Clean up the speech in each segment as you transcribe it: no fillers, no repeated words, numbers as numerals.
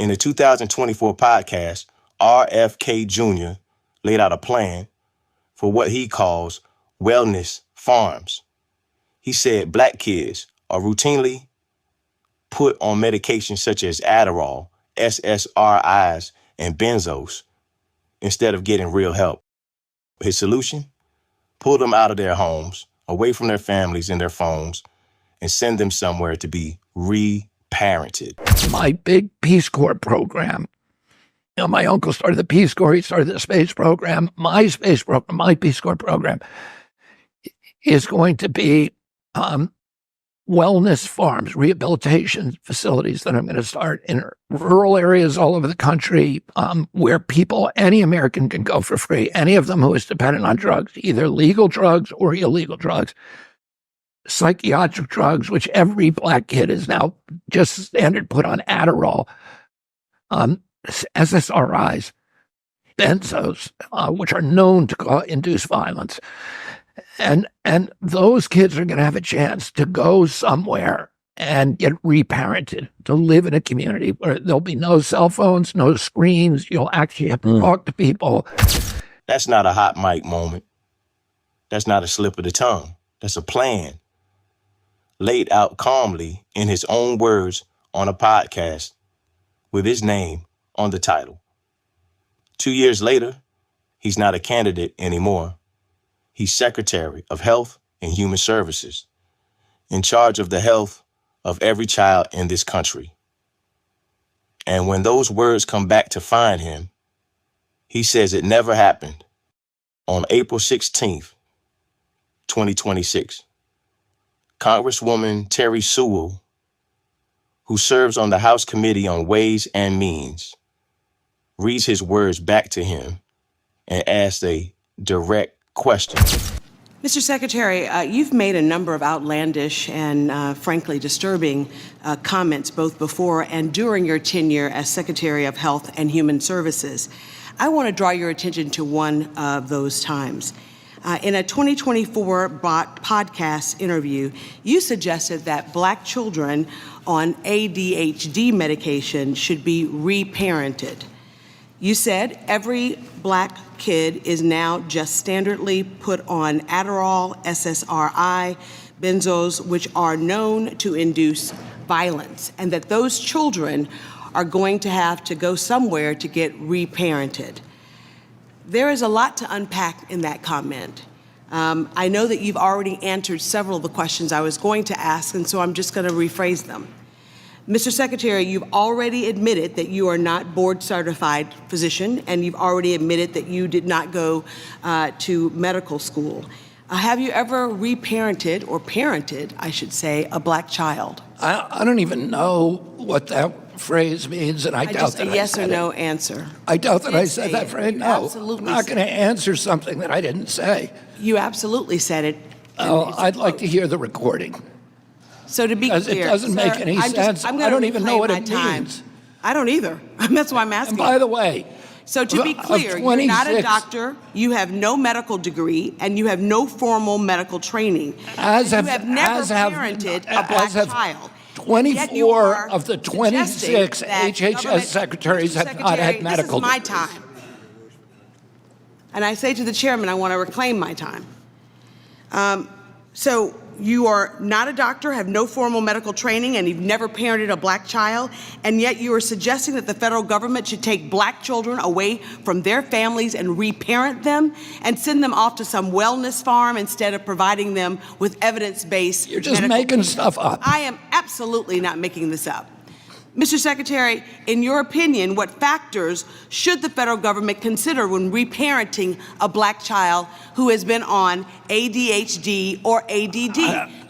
In the 2024 podcast, RFK Jr. laid out a plan for what he calls wellness farms. He said black kids are routinely put on medications such as Adderall, SSRIs, and benzos instead of getting real help. His solution? Pull them out of their homes, away from their families and their phones, and send them somewhere to be reparented. My big Peace Corps program. My uncle started the Peace Corps. He started the space program. My space program, my Peace Corps program is going to be wellness farms, rehabilitation facilities that I'm going to start in rural areas all over the country where people, any American can go for free, any of them who is dependent on drugs, either legal drugs or illegal drugs, psychiatric drugs, which every black kid is now just standard put on Adderall, SSRIs, benzos, which are known to induce violence. And those kids are going to have a chance to go somewhere and get reparented, to live in a community where there'll be no cell phones, no screens. You'll actually have to talk to people. That's not a hot mic moment. That's not a slip of the tongue. That's a plan laid out calmly in his own words on a podcast with his name on the title. 2 years later, he's not a candidate anymore. He's Secretary of Health and Human Services, in charge of the health of every child in this country. And when those words come back to find him, he says it never happened. On April 16th, 2026, Congresswoman Terri Sewell, who serves on the House Committee on Ways and Means, reads his words back to him and asks a direct question. Mr. Secretary, you've made a number of outlandish and frankly disturbing comments both before and during your tenure as Secretary of Health and Human Services. I want to draw your attention to one of those times. In a 2024 podcast interview, you suggested that black children on ADHD medication should be reparented. You said every black kid is now just standardly put on Adderall, SSRI, benzos, which are known to induce violence, and that those children are going to have to go somewhere to get reparented. There is a lot to unpack in that comment. I know that you've already answered several of the questions I was going to ask, and so I'm just going to rephrase them. Mr. Secretary, you've already admitted that you are not board-certified physician, and you've already admitted that you did not go to medical school. Have you ever reparented, or parented, I should say, a black child? I don't even know what that phrase means, and I doubt that a yes or no answer. I doubt that I said that phrase. No, absolutely. I'm not going to answer something that I didn't say. You absolutely said it. Oh, I'd like to hear the recording. So to be clear, it doesn't make any sense. I don't even know what it means. I don't either. That's why I'm asking. And by the way, so to be clear, you're not a doctor, you have no medical degree, and you have no formal medical training. You have never parented a black child. 24 of the 26 HHS secretaries have not had medical degrees. This is my time. And I say to the chairman, I want to reclaim my time. So you are not a doctor, have no formal medical training, and you've never parented a black child, and yet you are suggesting that the federal government should take black children away from their families and reparent them and send them off to some wellness farm instead of providing them with evidence-based You're just making stuff up. I am absolutely not making this up. Mr. Secretary, in your opinion, what factors should the federal government consider when reparenting a black child who has been on ADHD or ADD?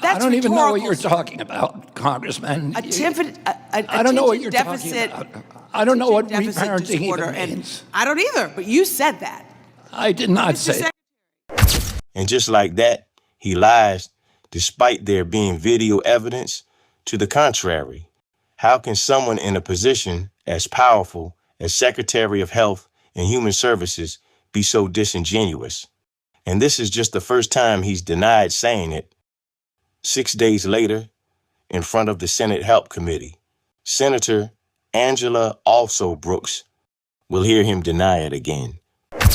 I don't even know what you're talking about, Congressman. I don't know what you're talking about. I don't know what reparenting even means. I don't either, but you said that. I did not say that. And just like that, he lies despite there being video evidence to the contrary. How can someone in a position as powerful as Secretary of Health and Human Services be so disingenuous? And this is just the first time he's denied saying it. 6 days later, in front of the Senate Help Committee, Senator Angela Alsobrooks will hear him deny it again.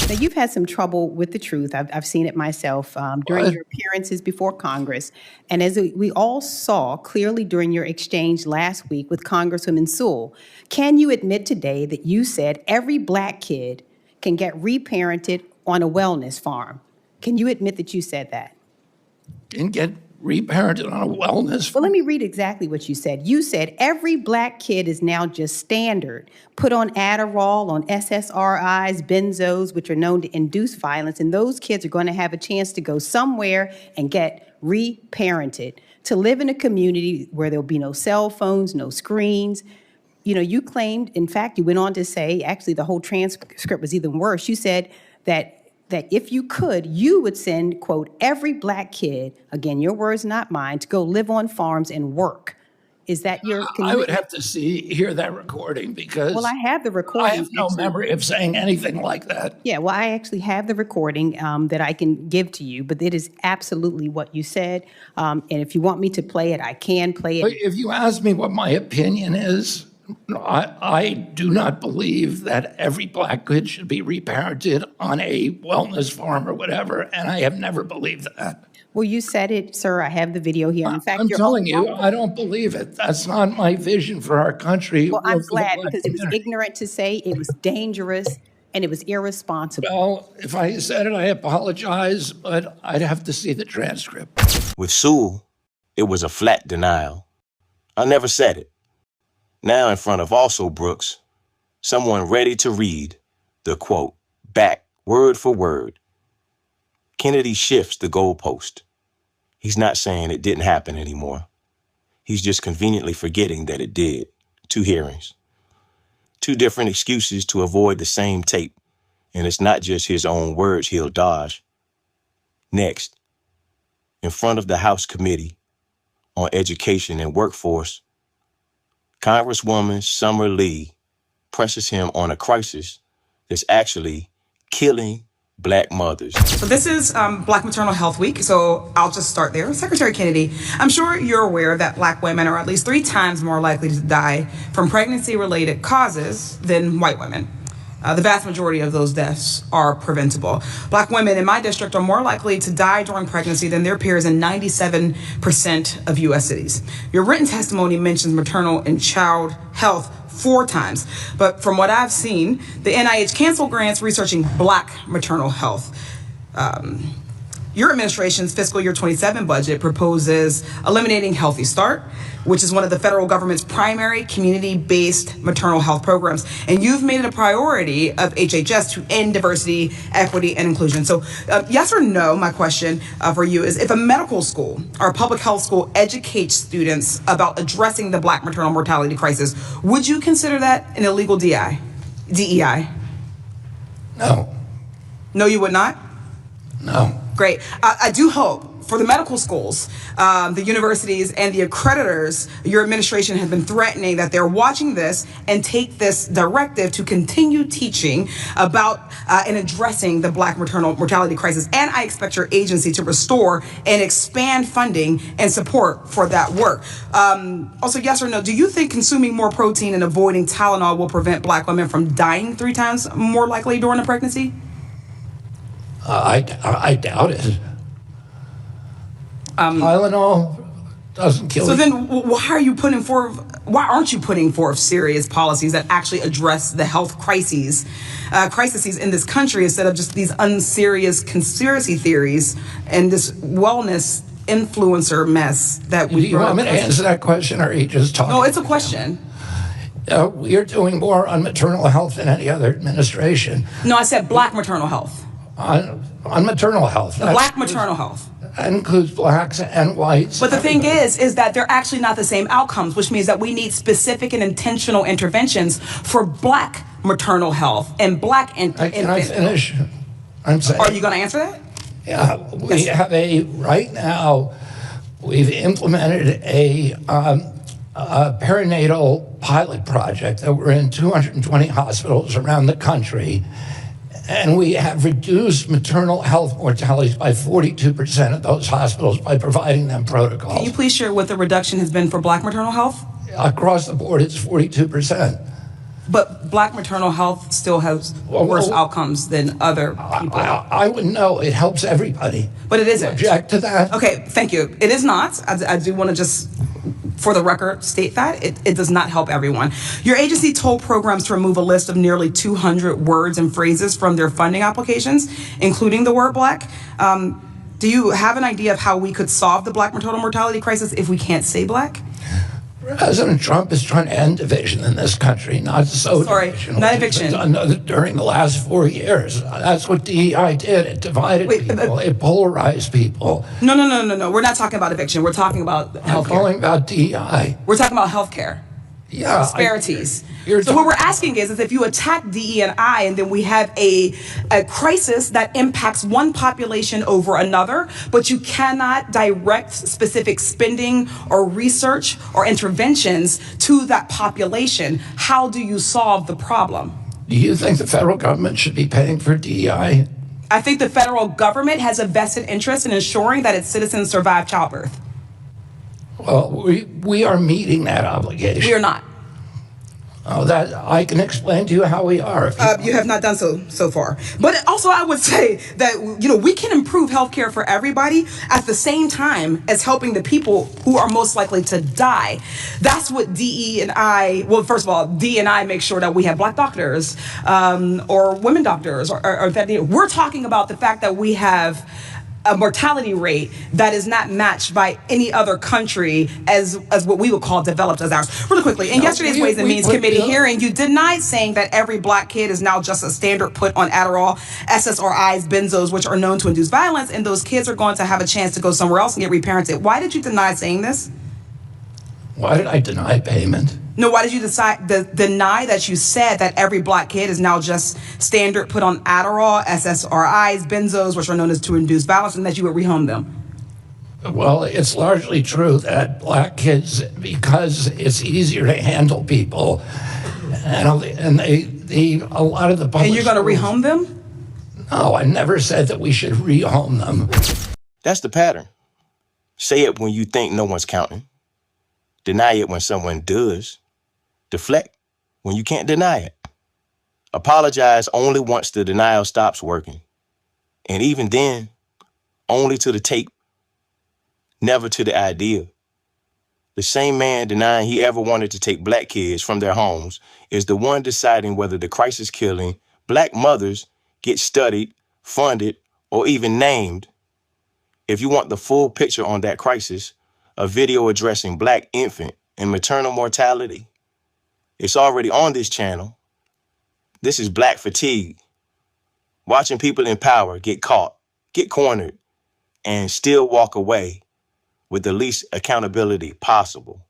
Now, you've had some trouble with the truth. I've seen it myself during your appearances before Congress. And as we all saw clearly during your exchange last week with Congresswoman Sewell, can you admit today that you said every Black kid can get reparented on a wellness farm? Can you admit that you said that? And get reparented on a wellness. Well, let me read exactly what you said. You said every Black kid is now just standard, put on Adderall, on SSRIs, benzos, which are known to induce violence, and those kids are going to have a chance to go somewhere and get reparented, to live in a community where there'll be no cell phones, no screens. You know, you claimed, in fact, you went on to say, actually the whole transcript was even worse. You said that if you could, you would send, quote, every Black kid, again, your words, not mine, to go live on farms and work. Is that your I would have to hear that recording because Well, I have the recording. I have no memory of saying anything like that. Yeah, well, I actually have the recording that I can give to you, but it is absolutely what you said. And if you want me to play it, I can play But it. if you ask me what my opinion is, I do not believe that every Black kid should be reparented on a wellness farm or whatever, and I have never believed that. Well, you said it, sir. I have the video here. In fact, I'm your telling own you, mom- I don't believe it. That's not my vision for our country. Well, or I'm for the glad Black because it was community. ignorant to say, it was dangerous, and it was irresponsible. Well, if I said it, I apologize, but I'd have to see the transcript. With Sewell, it was a flat denial. I never said it. Now in front of Alsobrooks, someone ready to read the quote back word for word. Kennedy shifts the goalpost. He's not saying it didn't happen anymore. He's just conveniently forgetting that it did. 2 hearings. 2 different excuses to avoid the same tape. And it's not just his own words he'll dodge. Next, in front of the House Committee on Education and Workforce, Congresswoman Summer Lee presses him on a crisis that's actually killing Black mothers. So this is Black Maternal Health Week, so I'll just start there. Secretary Kennedy, I'm sure you're aware that Black women are at least 3 times more likely to die from pregnancy-related causes than white women. The vast majority of those deaths are preventable. Black women in my district are more likely to die during pregnancy than their peers in 97% of U.S. cities. Your written testimony mentions maternal and child health 4 times, but from what I've seen, the NIH canceled grants researching Black maternal health. Your administration's fiscal year 27 budget proposes eliminating Healthy Start, which is one of the federal government's primary community-based maternal health programs. And you've made it a priority of HHS to end diversity, equity, and inclusion. So yes or no, my question for you is, if a medical school or a public health school educates students about addressing the Black maternal mortality crisis, would you consider that an illegal DEI? No. No, you would not? No. Great. I do hope for the medical schools, the universities, and the accreditors, your administration has been threatening that they're watching this and take this directive to continue teaching about and addressing the Black maternal mortality crisis. And I expect your agency to restore and expand funding and support for that work. Also, yes or no, do you think consuming more protein and avoiding Tylenol will prevent Black women from dying 3 times more likely during a pregnancy? I doubt it. Tylenol doesn't kill So you. then why aren't you putting forth serious policies that actually address the health crises in this country instead of just these unserious conspiracy theories and this wellness influencer mess that we Do you want me to answer that question, or are you just talking? No, it's a question. We are doing more on maternal health than any other administration. No, I said Black maternal health. On maternal health. Black maternal health. That includes Blacks and whites. But the thing is that they're actually not the same outcomes, which means that we need specific and intentional interventions for Black maternal health and Black infant. Can I finish? I'm saying. Are you going to answer that? Yeah, we have right now, we've implemented a perinatal pilot project that we're in 220 hospitals around the country. And we have reduced maternal health mortalities by 42% of those hospitals by providing them protocols. Can you please share what the reduction has been for Black maternal health? Across the board, it's 42%. But Black maternal health still has worse outcomes than other people. I wouldn't know. It helps everybody. But it isn't. Object to that? Okay, thank you. It is not. I do want to just, for the record, state that. It does not help everyone. Your agency told programs to remove a list of nearly 200 words and phrases from their funding applications, including the word Black. Do you have an idea of how we could solve the Black maternal mortality crisis if we can't say Black? President Trump is trying to end division in this country, not so Sorry, division. not eviction. During the last 4 years. That's what DEI did. It divided people. It polarized people. No. We're not talking about eviction. We're talking about I'm healthcare. calling about DEI. We're talking about healthcare. Yeah. Disparities. So what we're asking is if you attack DE&I and then we have a crisis that impacts one population over another, but you cannot direct specific spending or research or interventions to that population, how do you solve the problem? Do you think the federal government should be paying for DEI? I think the federal government has a vested interest in ensuring that its citizens survive childbirth. Well, we are meeting that obligation. We are not. Oh, that I can explain to you how we are. You have not done so far. But also I would say that, we can improve healthcare for everybody at the same time as helping the people who are most likely to die. That's what DE&I, well, first of all, DE&I makes sure that we have Black doctors or women doctors or that we're talking about the fact that we have a mortality rate that is not matched by any other country as what we would call developed as ours. Really quickly, in yesterday's Ways and Means Committee hearing, you denied saying that every Black kid is now just a standard put on Adderall, SSRIs, benzos, which are known to induce violence, and those kids are going to have a chance to go somewhere else and get reparented. Why did you deny saying this? Why did I deny payment? No, why did you deny that you said that every Black kid is now just standard put on Adderall, SSRIs, benzos, which are known as to induce violence, and that you would rehome them? Well, it's largely true that Black kids, because it's easier to handle people, and a lot of the public. And you're going to rehome them? No, I never said that we should rehome them. That's the pattern. Say it when you think no one's counting. Deny it when someone does. Deflect when you can't deny it. Apologize only once the denial stops working. And even then, only to the tape, never to the idea. The same man denying he ever wanted to take Black kids from their homes is the one deciding whether the crisis-killing Black mothers get studied, funded, or even named. If you want the full picture on that crisis, a video addressing Black infant and maternal mortality, it's already on this channel. This is Black fatigue. Watching people in power get caught, get cornered, and still walk away with the least accountability possible.